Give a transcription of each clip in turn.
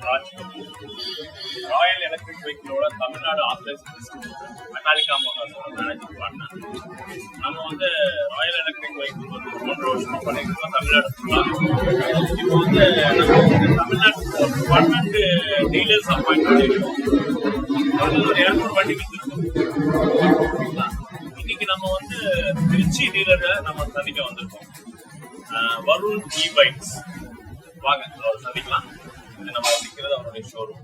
Royal electric வெஹிக்கிளோட Tamil Nadu authorised distributor Metallica motors managing partner. நம்ம வந்து ராயல் எலக்ட்ரிக் வெஹிக்கிள் வந்து 3 வருஷமா பண்ணிருக்கோம் தமிழ்நாடு. இப்போ வந்து தமிழ்நாட்டு 12 டீலர்ஸ் அப்பாயிண்ட் பண்ணிருக்கோம். ஒரு 200 வண்டி வித்துருக்கோம். இன்னைக்கு நம்ம வந்து திருச்சி டீலரை நம்ம சந்திக்க வந்திருக்கோம். வருண் பைக்ஸ் வாங்க அவர் சந்திக்கலாம். நம்ம சந்திக்கிறது அவருடைய ஷோரூம்.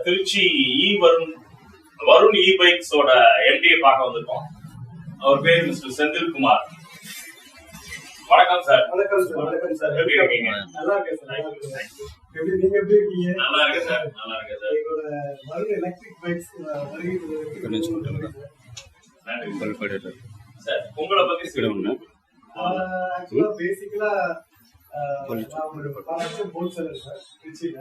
திருச்சி வருண் பைக்ஸோட எம்டியை பார்க்க வந்திருக்கோம். அவர் பேர் மிஸ்டர் செந்தில்குமார். வணக்கம் சார். வணக்கம் சார். வணக்கம் சார். எப்படி இருக்கீங்க? நல்லா இருக்கேன் சார். எப்படி நீங்க எப்படி இருக்கீங்க? நல்லா இருக்கேன் சார். நல்லா இருக்கேன் சார். எங்களோட வருண் எலக்ட்ரிக் பைக்ஸ் சார் உங்களை பத்தி சொல்லுங்க. ஆக்சுவலா பேசிக்கலா நான் ஒரு ப்ராடக்ட் ஹோல்சேலர் சார் திருச்சியில.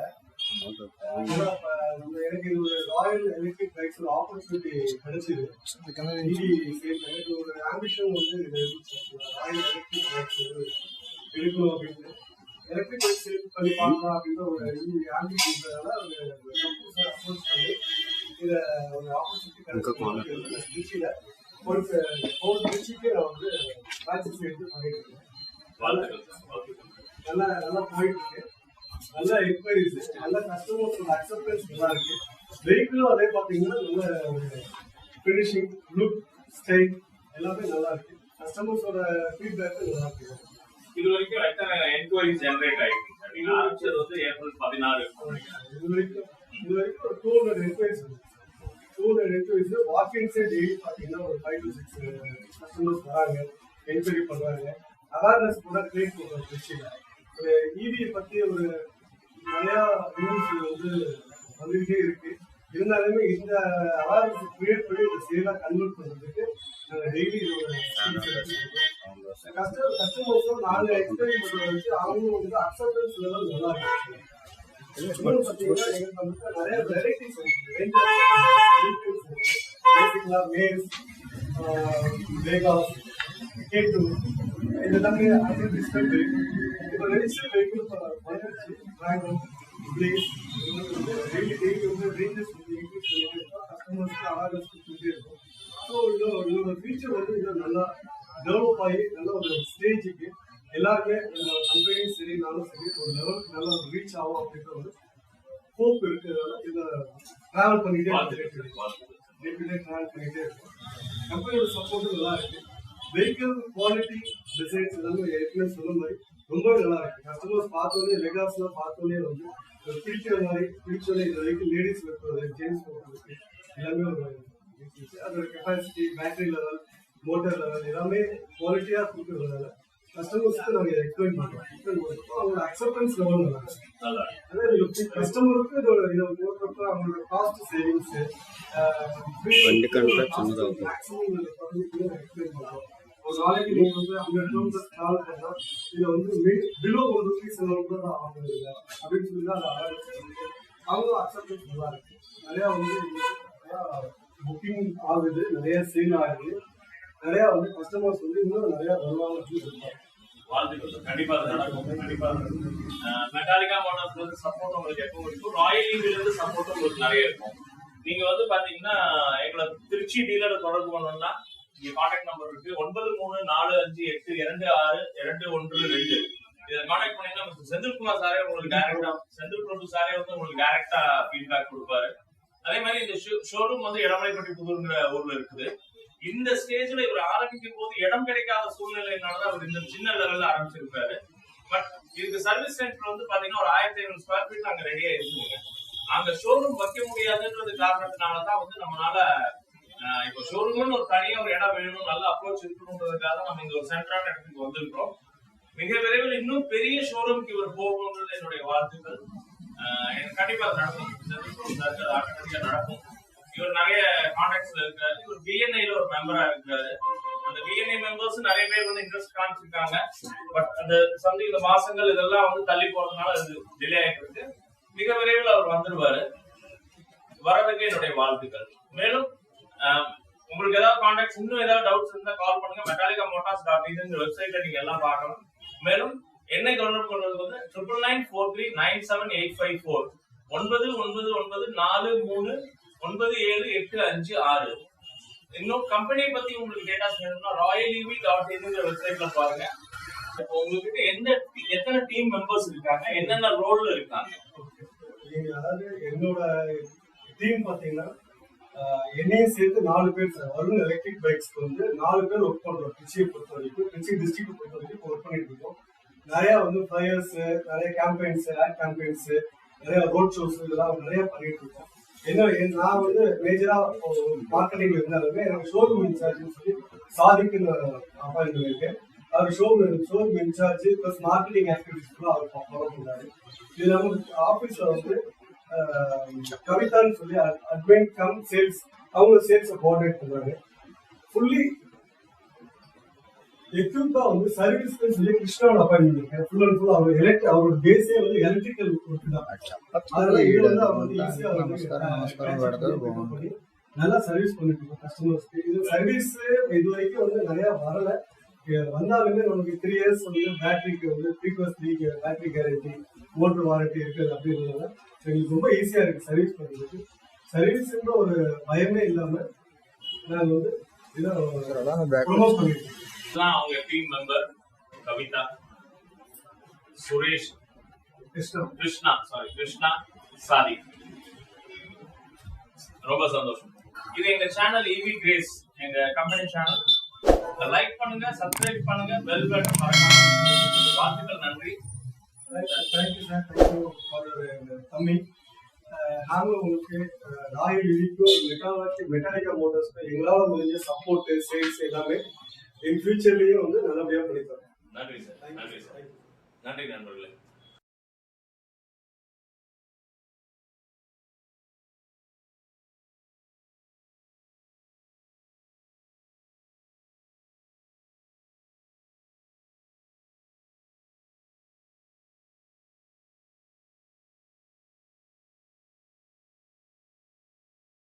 எனக்கு இது ஒரு ராயல் எலக்ட்ரிக் பைக்ஸ் ஒரு ஆப்பர்ச்சுனிட்டி கிடைச்சது. எனக்கு ஒரு ஆம்பிஷன் வந்து ராயல் எலக்ட்ரிக் பைக்ஸ் எடுக்கணும் அப்படின்னு, எலக்ட்ரிக் பைக்ஸ் பண்ணி பார்க்கலாம் அப்படின்ற ஒரு ஆம்பிஷன் இருந்ததால அப்ரோச் பண்ணி இதை ஒரு ஆப்பர்ச்சுனிட்டி கிடைச்சது. திருச்சியில ஒரு திருச்சிக்கு நான் வந்து பிரான்சஸ் எடுத்து பண்ணிட்டு இருக்கேன். நல்லா போயிட்டு இருக்கு. நல்ல என்கொயரிஸ், நல்ல கஸ்டமர்ஸோட அக்செப்டன்ஸ் நல்லா இருக்கு. வெஹிக்கிளும் அதே பார்த்தீங்கன்னா நல்ல ஃபினிஷிங், லுக், ஸ்டைல் எல்லாமே நல்லா இருக்கு. கஸ்டமர்ஸோட ஃபீட்பேக் நல்லா இருக்கு. இது வரைக்கும் எத்தனை என்கொயரிஸ் ஜெனரேட் ஆயிருக்கு? நீங்க ஆரம்பிச்சது வந்து ஏப்ரல் 16. இது வரைக்கும் ஒரு 200 என்கொயரிஸ் இருக்கு. 200 என்கொயரிஸ் வாக்கிங் சைட் டெய்லி பார்த்தீங்கன்னா ஒரு 5 to 6 கஸ்டமர்ஸ் வராங்க, என்கொயரி பண்றாங்க. அவேர்னஸ் கூட கிரியேட் பண்றாங்க. திருச்சியில ஒரு ஈவி பத்தி ஒரு நிறைய நியூஸ் வந்து வந்துகிட்டே இருக்கு. இருந்தாலுமே இந்த அவேர்னஸ் கிரியேட் பண்ணி இந்த சேலா கன்வெர்ட் பண்றதுக்கு டெய்லி கஸ்டமர்ஸும் நாங்க எக்ஸ்பீரியன்ஸ் பண்றத வச்சு அவங்க வந்து அக்செப்டன்ஸ் லெவல் நல்லா இருக்கு. இன்னொன்று பார்த்தீங்கன்னா எங்களுக்கு வந்து நிறைய வெரைட்டிஸ் இருக்கு. பேசிக்கலா மேஸ், வேகாஸ், கேட்டு இது எல்லாமே அது டிஸ்கவுண்ட் இருக்கு. இப்போ ரெஜிஸ்டர் வெஹிக்கிள் வந்துருச்சு. வேகன், பிளேஸ் டெய்லி வந்து ரேஞ்சஸ் வந்து இன்க்ரீஸ் பண்ணிட்டு இருக்கோம். கஸ்டமர்ஸ்க்கு அவேர்னஸ் கொடுத்துட்டே இருக்கும். ஸோ இதோட ஃபீச்சர் வந்து இன்னும் நல்லா டெவலப் ஆகி நல்ல ஒரு ஸ்டேஜுக்கு எல்லாருமே கம்பெனியும் சரி நானும் சரி ஒரு லெவலுக்கு நல்லா ஒரு ரீச் ஆகும் அப்படின்ற ஒரு ஹோப் இருக்கிறதால இதை ட்ராவல் பண்ணிட்டே இருக்கு. ட்ராவல் பண்ணிட்டே இருக்கும். கம்பெனியோட சப்போர்ட்டும் நல்லா இருக்கு. வெஹிக்கிள் குவாலிட்டி, டிசைன்ஸ் எல்லாமே ஏற்கனவே சொன்ன மாதிரி ரொம்பவே நல்லா இருக்கு. கஸ்டமர்ஸ் பார்த்தோன்னே லெகாஸ்லாம் பார்த்தோன்னே வந்து பிடிக்கிற மாதிரி பிடிச்சோன்னே இந்த வெஹிக்கிள் லேடிஸ் வைக்கிறது, ஜென்ஸ் வைக்கிறது எல்லாமே ஒரு அதோட capacity, battery level, motor level எல்லாமே குவாலிட்டியாக கொடுக்குறதுனால கஸ்டமர்ஸ்க்கு நாங்கள் இதை எக்ஸ்பிளைன் பண்ணுறோம். அவங்களோட அக்செப்டன்ஸ் லெவல் நல்லா இருக்கு. அதாவது கஸ்டமருக்கு இதை போடுறப்ப அவங்களோட காஸ்ட் சேவிங்ஸ் மேக்ஸிமம் எக்ஸ்பிளைன் பண்ணுறோம். ஒரு நாளைக்கு நீங்க வந்து 100 கிலோமீட்டர் டிராவல் பண்ணா இதை வந்து பிலோ 1 ரூபீஸ் கூட நான் வாங்குறது இல்லை அப்படின்னு சொல்லி தான் அவங்க அக்செப்டன்ஸ் நல்லா இருக்கு. நிறையா வந்து புக்கிங் ஆகுது, நிறைய சேல் ஆகுது, நிறைய வந்து கஸ்டமர்ஸ் வந்து இன்னும் நிறைய வருவாங்க. வாழ்த்துக்கள். கண்டிப்பா நடக்கும். கண்டிப்பா மெட்டாலிகா மோட்டார்ஸ்ல இருந்து சப்போர்ட் உங்களுக்கு எப்பவும் இருக்கும். ராயல் ஈவில இருந்து சப்போர்ட் உங்களுக்கு நிறைய இருக்கும். நீங்க வந்து பாத்தீங்கன்னா எங்களை திருச்சி டீலரை தொடர்பு பண்ணணும்னா இங்க கான்டாக்ட் நம்பர் இருக்கு. 9345826212. இதை கான்டாக்ட் பண்ணீங்கன்னா மிஸ்டர் செந்தில்குமார் சாரே உங்களுக்கு டைரக்டா, செந்தில் பிரபு சாரே வந்து உங்களுக்கு டைரக்டா ஃபீட்பேக் கொடுப்பாரு. அதே மாதிரி இந்த ஷோரூம் வந்து எடமலைப்பட்டிப்புதூர்ங்கிற ஊர்ல இருக்குது. இந்த ஸ்டேஜ்ல இவர் ஆரம்பிக்கும் போது இடம் கிடைக்காத சூழ்நிலையினாலதான் அவர் இந்த சின்ன லெவல்ல ஆரம்பிச்சிருப்பாரு. பட் இதுக்கு சர்வீஸ் சென்டர் வந்து பாத்தீங்கன்னா ஒரு 1500 ஸ்கொயர் ஃபீட் அங்க ரெடியா இருக்குங்க. அங்க ஷோரூம் வைக்க முடியாதுன்றது காரணத்தினாலதான் வந்து நம்மளால இப்போ ஷோரூம்னு ஒரு தனியா ஒரு இடம் வேணும், நல்ல அப்ரோச் இருக்கணும்ன்றதுக்காக நம்ம இந்த ஒரு சென்டரான இடத்துக்கு வந்திருக்கிறோம். மிக விரைவில் இன்னும் பெரிய ஷோரூம்க்கு இவர் போகணும்ன்றது என்னுடைய வாழ்த்துக்கள். கண்டிப்பா நடக்கும். ஆட்டோமேட்டிக்கா நடக்கும். இவர் நிறைய கான்டாக்ட்ஸ்ல இருக்காரு. இவர் பிஎன்ஐல ஒரு மெம்பரா இருக்காரு. அந்த பிஎன்ஐ மெம்பர்ஸ் நிறைய பேர் வந்து இன்ட்ரெஸ்ட் காமிச்சிருக்காங்க. பட் அந்த சம்திங் இந்த மாசங்கள் இதெல்லாம் வந்து தள்ளி போறதுனால அது டிலே ஆயிட்டு இருக்கு. மிக விரைவில் அவர் வந்துருவாரு. வரதுக்கு என்னுடைய வாழ்த்துக்கள். மேலும் உங்களுக்கு ஏதாவது கான்டாக்ட்ஸ் இன்னும் ஏதாவது டவுட்ஸ் இருந்தா கால் பண்ணுங்க. metallicamotors.in வெப்சைட்ல நீங்க எல்லாம் பார்க்கலாம். மேலும் என்னை தொடர்பு கொள்வது வந்து 9993978554 9994397856. இன்னும் கம்பெனியை பத்தி உங்களுக்கு டேட்டாஸ் வேணும்னா royalev.in வெப்சைட்ல பாருங்க. இப்போ உங்ககிட்ட எத்தனை டீம் மெம்பர்ஸ் இருக்காங்க, என்னென்ன ரோல்ல இருக்காங்க? அதாவது என்னோட டீம் பாத்தீங்கன்னா என்னையும் சேர்த்து 4 பேர் சார். வருண் எலக்ட்ரிக் பைக்ஸ்க்கு வந்து 4 பேர் ஒர்க் பண்றோம். திருச்சியை பொறுத்த வரைக்கும், திருச்சி டிஸ்ட்ரிக்ட் பொறுத்த வரைக்கும் ஒர்க் பண்ணிட்டு இருக்கோம். நிறைய வந்து ஃபிளையர்ஸ், நிறைய கேம்பெயின்ஸ், ஆட் கேம்பெயின்ஸ், நிறைய ரோட் ஷோஸ் இதெல்லாம் நிறைய பண்ணிட்டு இருக்கோம். நான் வந்து மேஜரா மார்க்கெட்டிங்ல இருந்தாலுமே எனக்கு ஷோரூம் இன்சார்ஜ்னு சொல்லி சாதிக்குன்னு அப்பாயின்ட் பண்ணியிருக்கேன். அவர் showroom incharge plus marketing activities கூட அவர் ஃபாலோ பண்றாரு. இது நம்ம ஆஃபீஸ்ல வந்து கவிதான்னு சொல்லி அட்மின் கம் சேல்ஸ், அவங்க சேல்ஸை கோஆர்டினேட் பண்றாங்க. ஃபுல்லி எக்யூப்டா வந்து சர்வீஸ்க்கு சொல்லி கிருஷ்ணாவோட அப்பாயின்மெண்ட் ஃபுல் அண்ட் ஃபுல் அவர் அவரோட பேஸே வந்து எலக்ட்ரிக்கல் ஒர்க் தான். அதனால இது வந்து அவர் வந்து ஈஸியா நல்லா சர்வீஸ் பண்ணிட்டு இருக்கோம் கஸ்டமர்ஸ்க்கு. இது சர்வீஸ் இது வரைக்கும் வந்து நிறைய வரல. வந்தாலுமே நமக்கு 3 years வந்து பேட்டரிக்கு வந்து 3+3 பேட்டரி கேரண்டி, மோட்டர் வாரண்டி இருக்குது. அப்படின்றதுனால எங்களுக்கு ரொம்ப ஈஸியா இருக்கு சர்வீஸ் பண்றதுக்கு. சர்வீஸ்ன்ற ஒரு பயமே இல்லாம நாங்கள் வந்து இதை ப்ரொமோட் பண்ணிருக்கோம். அவங்க டீம் மெம்பர் கவிதா, சுரேஷ், கிருஷ்ணா, சாதி. ரொம்ப சந்தோஷம். இது எங்க சேனல் ஈவி கிரேஸ், எங்க கம்பெனி சேனல். லைக் பண்ணுங்க, சப்ஸ்கிரைப் பண்ணுங்க, பெல் பட்டன் மறக்காம. வாழ்த்துக்கள், நன்றி. Thank you sir, thank you for coming. நாங்களும் உங்களுக்கு ராயல் ஈவிக்கும் மெட்டாலிக்கா மோட்டார்ஸ்க்கு எங்களால் முடிஞ்ச சப்போர்ட், சேல்ஸ் எல்லாமே என் ஃபியூச்சர்லயும் வந்து நல்லபடியா பண்ணித்தரோம். நன்றி சார், நன்றி சார், நன்றி நண்பர்களே.